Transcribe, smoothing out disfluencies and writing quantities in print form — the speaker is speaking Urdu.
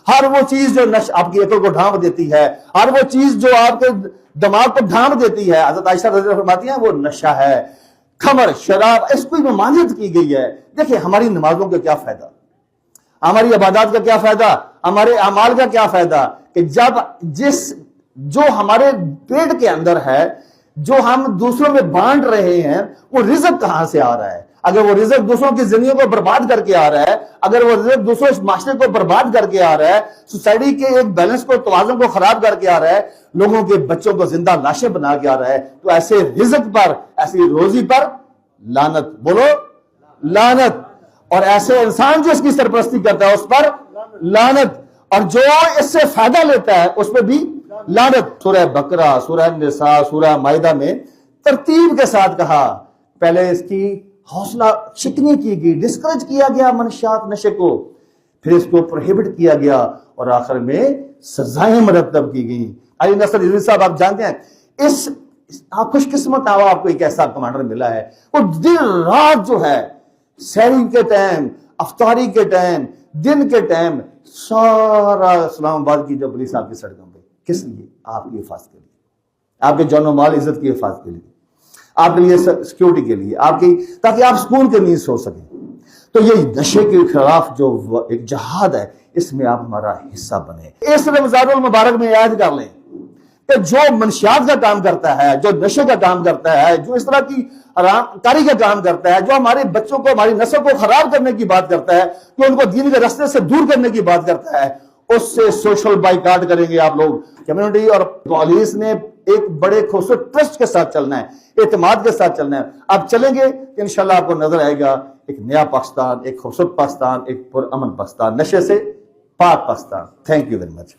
ہر وہ چیز جو آپ کی عقل کو ڈھانپ دیتی ہے، ہر وہ چیز جو آپ کے دماغ کو ڈھانپ دیتی ہے، حضرت عائشہ رضی اللہ عنہا فرماتی ہیں وہ نشہ ہے، خمر، شراب، اس کی ممانعت کی گئی ہے۔ دیکھیں ہماری نمازوں کا کیا فائدہ، ہماری عبادات کا کیا فائدہ، ہمارے اعمال کا کیا فائدہ، کہ جب جو ہمارے پیٹ کے اندر ہے، جو ہم دوسروں میں بانٹ رہے ہیں، وہ رزق کہاں سے آ رہا ہے؟ اگر وہ رزق دوسروں کی زندگیوں کو برباد کر کے آ رہا ہے، اگر وہ رزق دوسروں معاشرے کو برباد کر کے آ رہا ہے، سوسائٹی کے ایک بیلنس کو، توازن کو خراب کر کے آ رہا ہے، لوگوں کے بچوں کو زندہ لاشیں بنا کے آ رہا ہے، تو ایسے رزق پر، ایسی روزی پر لعنت، بولو لعنت، اور ایسے انسان جو اس کی سرپرستی کرتا ہے اس پر لعنت، اور جو اس سے فائدہ لیتا ہے اس پہ بھی لعنت۔ سورہ بقرہ، سورہ نساء، سورہ مائدہ میں ترتیب کے ساتھ کہا، پہلے اس کی حوصلہ شکنی کی گئی، ڈسکریج کیا گیا منشیات نشے کو، پھر اس کو پروہیبٹ کیا گیا، اور آخر میں سزائیں مرتب کی گئیں۔ علی نصر عزیزی صاحب آپ جانتے ہیں، آپ خوش قسمت آپ کو ایک ایسا کمانڈر ملا ہے، وہ دن رات جو ہے سحری کے ٹائم، افطاری کے ٹائم، دن کے ٹائم، سارا اسلام آباد کی جو پولیس آپ کی سڑکوں پہ، کس لیے؟ آپ کی حفاظت کے لیے، آپ کے جان و مال عزت کی حفاظت کے لیے، آپ کے لیے سیکیورٹی کے لیے، آپ کی، تاکہ آپ سکون کے نیند سو سکیں۔ تو یہ نشے کے خلاف جو ایک جہاد ہے، اس میں آپ ہمارا حصہ بنے۔ اس رمضان المبارک میں یاد کر لیں کہ جو منشیات کا کام کرتا ہے، جو نشے کا کام کرتا ہے، جو اس طرح کی حرام کاری کا کام کرتا ہے، جو ہمارے بچوں کو، ہماری نسل کو خراب کرنے کی بات کرتا ہے، کہ ان کو دین کے راستے سے دور کرنے کی بات کرتا ہے، اس سے سوشل بائیکاٹ کریں گے آپ لوگ۔ کمیونٹی اور پولیس نے ایک بڑے خوبصورت ٹرسٹ کے ساتھ چلنا ہے، اعتماد کے ساتھ چلنا ہے۔ آپ چلیں گے انشاءاللہ آپ کو نظر آئے گا ایک نیا پاکستان، ایک خوبصورت پاکستان، ایک پرامن پاکستان، نشے سے پاک Pakistan. Thank you very much.